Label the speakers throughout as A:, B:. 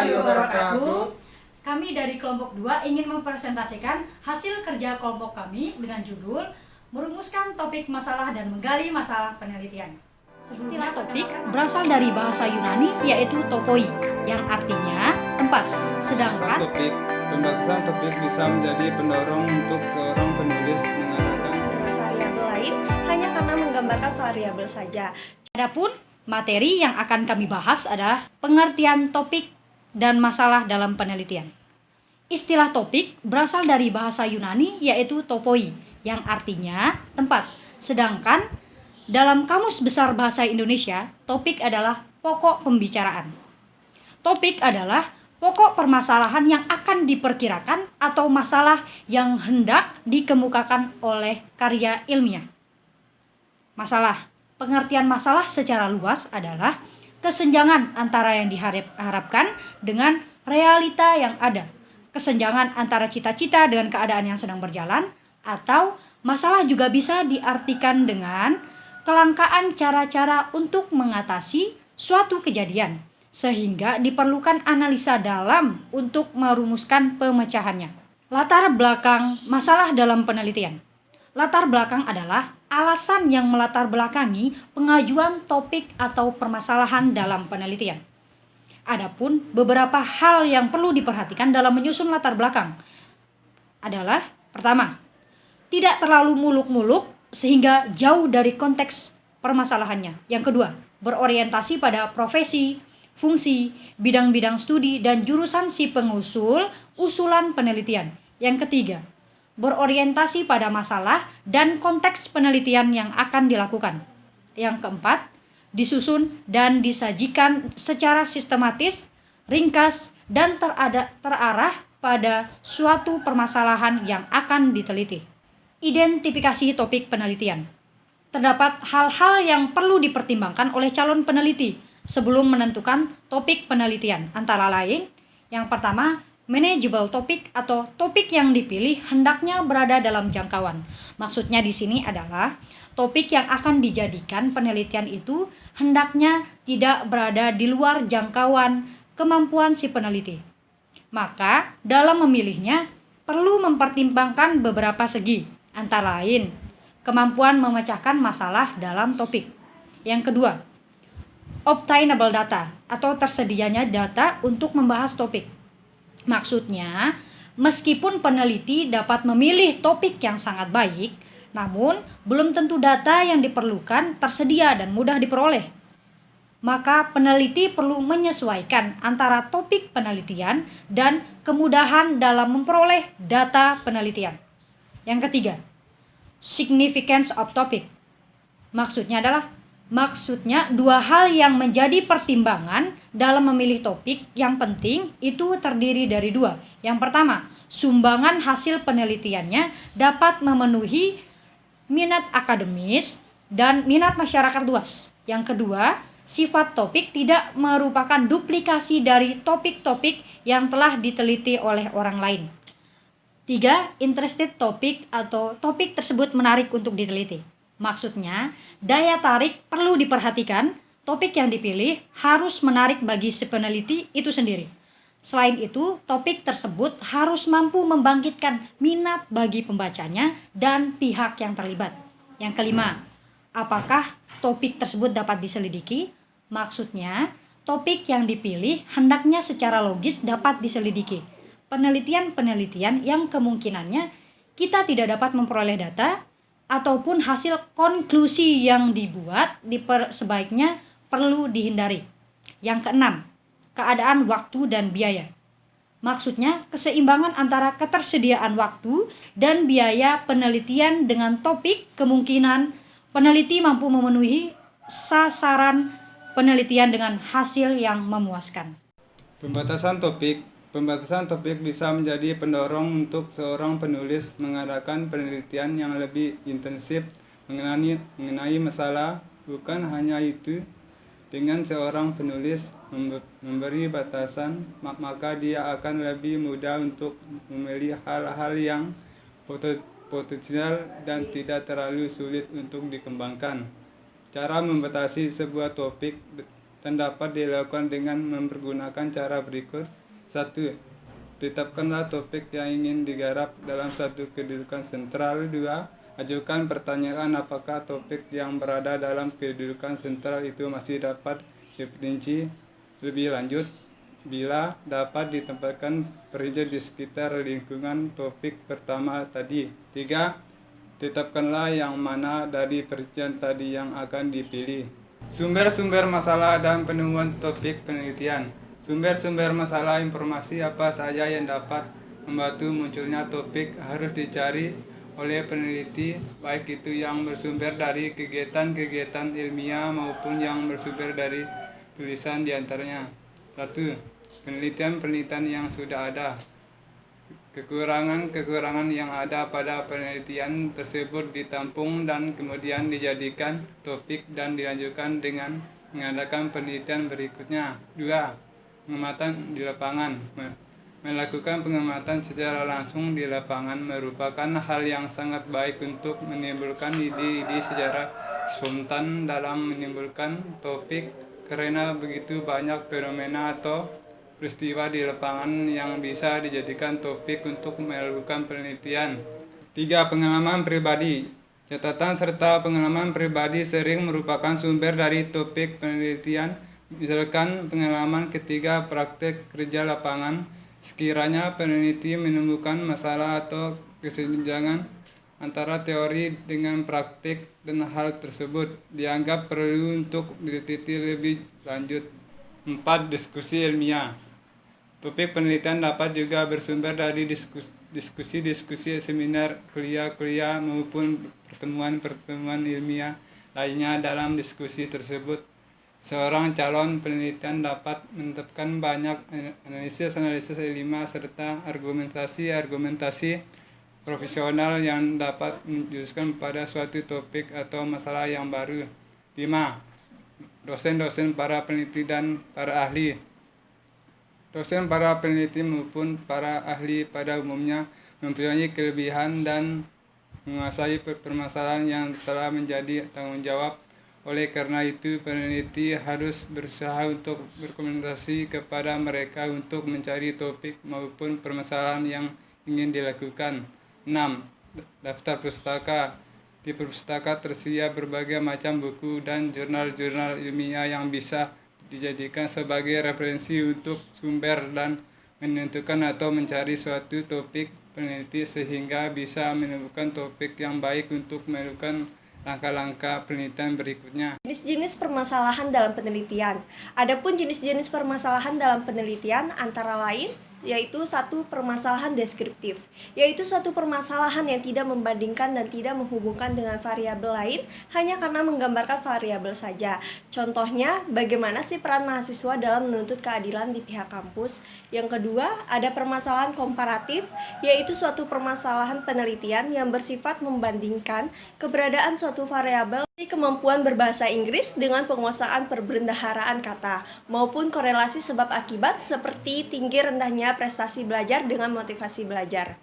A: warahmatullahi wabarakatuh.
B: Kami dari kelompok 2 ingin mempresentasikan hasil kerja kelompok kami dengan judul merumuskan topik masalah dan menggali masalah penelitian. Istilah topik berasal dari bahasa Yunani yaitu topoi yang artinya tempat. Sedangkan
A: Pembatasan topik bisa menjadi pendorong untuk seorang penulis mengatakan
C: dengan variabel lain hanya karena menggambarkan variabel saja.
B: Adapun materi yang akan kami bahas adalah pengertian topik dan masalah dalam penelitian. Istilah topik berasal dari bahasa Yunani yaitu topoi yang artinya tempat. Sedangkan dalam Kamus Besar Bahasa Indonesia, topik adalah pokok pembicaraan. Topik adalah pokok permasalahan yang akan diperkirakan atau masalah yang hendak dikemukakan oleh karya ilmiah. Masalah. Pengertian masalah secara luas adalah kesenjangan antara yang diharapkan dengan realita yang ada. Kesenjangan antara cita-cita dengan keadaan yang sedang berjalan, atau masalah juga bisa diartikan dengan kelangkaan cara-cara untuk mengatasi suatu kejadian, sehingga diperlukan analisa dalam untuk merumuskan pemecahannya. Latar belakang masalah dalam penelitian. Latar belakang adalah alasan yang melatar belakangi pengajuan topik atau permasalahan dalam penelitian. Adapun beberapa hal yang perlu diperhatikan dalam menyusun latar belakang adalah pertama, tidak terlalu muluk-muluk sehingga jauh dari konteks permasalahannya. Yang kedua, berorientasi pada profesi, fungsi, bidang-bidang studi, dan jurusan si pengusul usulan penelitian. Yang ketiga, berorientasi pada masalah dan konteks penelitian yang akan dilakukan. Yang keempat, disusun dan disajikan secara sistematis, ringkas, dan terarah pada suatu permasalahan yang akan diteliti. Identifikasi topik penelitian. Terdapat hal-hal yang perlu dipertimbangkan oleh calon peneliti sebelum menentukan topik penelitian. Antara lain, yang pertama, manageable topik atau topik yang dipilih hendaknya berada dalam jangkauan. Maksudnya di sini adalah topik yang akan dijadikan penelitian itu hendaknya tidak berada di luar jangkauan kemampuan si peneliti. Maka dalam memilihnya perlu mempertimbangkan beberapa segi, antara lain kemampuan memecahkan masalah dalam topik. Yang kedua, obtainable data atau tersedianya data untuk membahas topik. Maksudnya, meskipun peneliti dapat memilih topik yang sangat baik, namun belum tentu data yang diperlukan tersedia dan mudah diperoleh. Maka peneliti perlu menyesuaikan antara topik penelitian dan kemudahan dalam memperoleh data penelitian. Yang ketiga, significance of topic. Maksudnya dua hal yang menjadi pertimbangan dalam memilih topik yang penting itu terdiri dari dua. Yang pertama, sumbangan hasil penelitiannya dapat memenuhi minat akademis dan minat masyarakat luas. Yang kedua, sifat topik tidak merupakan duplikasi dari topik-topik yang telah diteliti oleh orang lain. 3. Interested topic atau topik tersebut menarik untuk diteliti. Maksudnya, daya tarik perlu diperhatikan, topik yang dipilih harus menarik bagi si peneliti itu sendiri. Selain itu, topik tersebut harus mampu membangkitkan minat bagi pembacanya dan pihak yang terlibat. Yang kelima, apakah topik tersebut dapat diselidiki? Maksudnya, topik yang dipilih hendaknya secara logis dapat diselidiki. Penelitian-penelitian yang kemungkinannya kita tidak dapat memperoleh data ataupun hasil konklusi yang dibuat sebaiknya perlu dihindari. Yang keenam, keadaan waktu dan biaya. Maksudnya keseimbangan antara ketersediaan waktu dan biaya penelitian dengan topik kemungkinan peneliti mampu memenuhi sasaran penelitian dengan hasil yang memuaskan.
A: Pembatasan topik bisa menjadi pendorong untuk seorang penulis mengadakan penelitian yang lebih intensif mengenai masalah. Bukan hanya itu, dengan seorang penulis memberi batasan, maka dia akan lebih mudah untuk memilih hal-hal yang potensial dan tidak terlalu sulit untuk dikembangkan. Cara membatasi sebuah topik dan dapat dilakukan dengan mempergunakan cara berikut. 1. Tetapkanlah topik yang ingin digarap dalam suatu kedudukan sentral. 2. Ajukan pertanyaan apakah topik yang berada dalam kedudukan sentral itu masih dapat diperinci lebih lanjut bila dapat ditempatkan perincian di sekitar lingkungan topik pertama tadi. 3. Tetapkanlah yang mana dari perincian tadi yang akan dipilih. Sumber-sumber masalah dan penemuan topik penelitian. Sumber-sumber masalah informasi apa saja yang dapat membantu munculnya topik harus dicari oleh peneliti, baik itu yang bersumber dari kegiatan-kegiatan ilmiah maupun yang bersumber dari tulisan diantaranya. 1. Penelitian-penelitian yang sudah ada. Kekurangan-kekurangan yang ada pada penelitian tersebut ditampung dan kemudian dijadikan topik dan dilanjutkan dengan mengadakan penelitian berikutnya. 2. Pengamatan di lapangan. Melakukan pengamatan secara langsung di lapangan merupakan hal yang sangat baik untuk menimbulkan ide-ide secara spontan dalam menimbulkan topik, karena begitu banyak fenomena atau peristiwa di lapangan yang bisa dijadikan topik untuk melakukan penelitian. 3. Pengalaman pribadi. Catatan serta pengalaman pribadi sering merupakan sumber dari topik penelitian. Misalkan pengalaman ketika praktek kerja lapangan, sekiranya peneliti menemukan masalah atau kesenjangan antara teori dengan praktik dan hal tersebut dianggap perlu untuk diteliti lebih lanjut. 4. Diskusi ilmiah. Topik penelitian dapat juga bersumber dari diskusi-diskusi seminar, kuliah-kuliah maupun pertemuan-pertemuan ilmiah lainnya. Dalam diskusi tersebut, seorang calon penelitian dapat menetapkan banyak analisis-analisis ilmiah serta argumentasi-argumentasi profesional yang dapat menjuruskan pada suatu topik atau masalah yang baru. 5. Dosen-dosen, para peneliti dan para ahli. Dosen, para peneliti maupun para ahli pada umumnya mempunyai kelebihan dan menguasai permasalahan yang telah menjadi tanggung jawab. Oleh karena itu, peneliti harus berusaha untuk berkomunikasi kepada mereka untuk mencari topik maupun permasalahan yang ingin dilakukan. 6. Daftar pustaka. Di pustaka tersedia berbagai macam buku dan jurnal-jurnal ilmiah yang bisa dijadikan sebagai referensi untuk sumber dan menentukan atau mencari suatu topik peneliti sehingga bisa menemukan topik yang baik untuk melakukan langkah-langkah penelitian berikutnya.
C: Jenis-jenis permasalahan dalam penelitian. Adapun jenis-jenis permasalahan dalam penelitian antara lain yaitu 1. Permasalahan deskriptif, yaitu suatu permasalahan yang tidak membandingkan dan tidak menghubungkan dengan variabel lain hanya karena menggambarkan variabel saja. Contohnya, bagaimana sih peran mahasiswa dalam menuntut keadilan di pihak kampus. Yang kedua, ada permasalahan komparatif, yaitu suatu permasalahan penelitian yang bersifat membandingkan keberadaan suatu variabel kemampuan berbahasa Inggris dengan penguasaan perbendaharaan kata maupun korelasi sebab akibat seperti tinggi rendahnya prestasi belajar dengan motivasi belajar.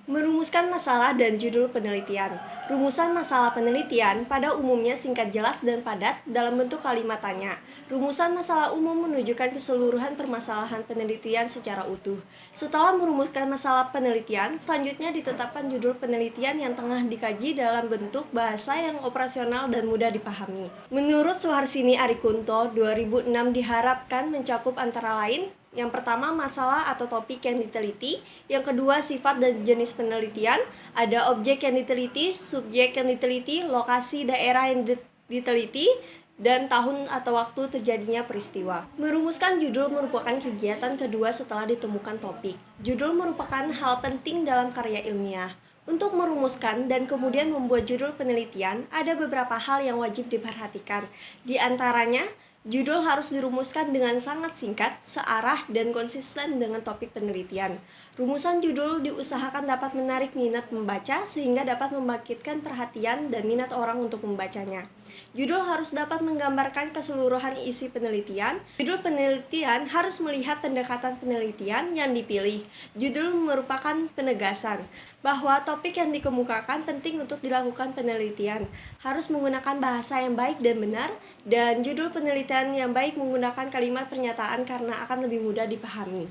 C: Merumuskan masalah dan judul penelitian. Rumusan masalah penelitian pada umumnya singkat, jelas, dan padat dalam bentuk kalimat tanya. Rumusan masalah umum menunjukkan keseluruhan permasalahan penelitian secara utuh. Setelah merumuskan masalah penelitian, selanjutnya ditetapkan judul penelitian yang tengah dikaji dalam bentuk bahasa yang operasional dan mudah dipahami. Menurut Suharsini Arikunto, 2006 diharapkan mencakup antara lain: yang pertama, masalah atau topik yang diteliti. Yang kedua, sifat dan jenis penelitian. Ada objek yang diteliti, subjek yang diteliti, lokasi daerah yang diteliti, dan tahun atau waktu terjadinya peristiwa. Merumuskan judul merupakan kegiatan kedua setelah ditemukan topik. Judul merupakan hal penting dalam karya ilmiah. Untuk merumuskan dan kemudian membuat judul penelitian, ada beberapa hal yang wajib diperhatikan. Di antaranya, judul harus dirumuskan dengan sangat singkat, searah, dan konsisten dengan topik penelitian. Rumusan judul diusahakan dapat menarik minat membaca sehingga dapat membangkitkan perhatian dan minat orang untuk membacanya. Judul harus dapat menggambarkan keseluruhan isi penelitian. Judul penelitian harus melihat pendekatan penelitian yang dipilih. Judul merupakan penegasan bahwa topik yang dikemukakan penting untuk dilakukan penelitian. Harus menggunakan bahasa yang baik dan benar, dan judul penelitian yang baik menggunakan kalimat pernyataan karena akan lebih mudah dipahami.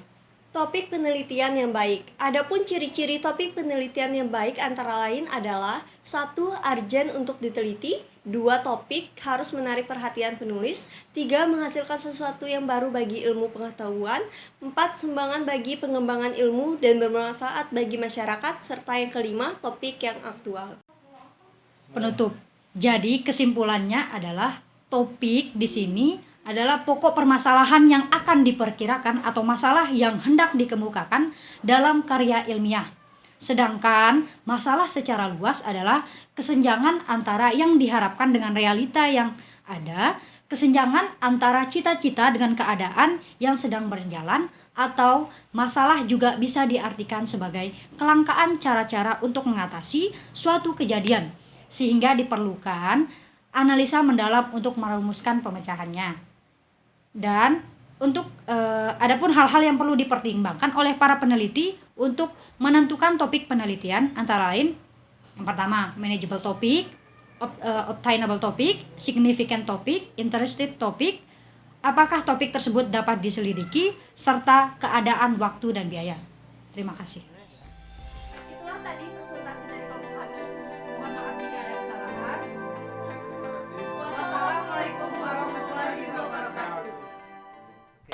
C: Topik penelitian yang baik. Adapun ciri-ciri topik penelitian yang baik antara lain adalah 1. Urgent untuk diteliti, 2. Topik harus menarik perhatian penulis, 3. Menghasilkan sesuatu yang baru bagi ilmu pengetahuan, 4. Sumbangan bagi pengembangan ilmu dan bermanfaat bagi masyarakat, serta yang kelima, topik yang aktual.
B: Penutup. Jadi kesimpulannya adalah topik di sini adalah pokok permasalahan yang akan diperkirakan atau masalah yang hendak dikemukakan dalam karya ilmiah. Sedangkan masalah secara luas adalah kesenjangan antara yang diharapkan dengan realita yang ada, kesenjangan antara cita-cita dengan keadaan yang sedang berjalan, atau masalah juga bisa diartikan sebagai kelangkaan cara-cara untuk mengatasi suatu kejadian, sehingga diperlukan analisa mendalam untuk merumuskan pemecahannya. Dan untuk adapun hal-hal yang perlu dipertimbangkan oleh para peneliti untuk menentukan topik penelitian antara lain, yang pertama manageable topic, obtainable topic, significant topic, interested topic, apakah topik tersebut dapat diselidiki, serta keadaan waktu dan biaya. Terima kasih.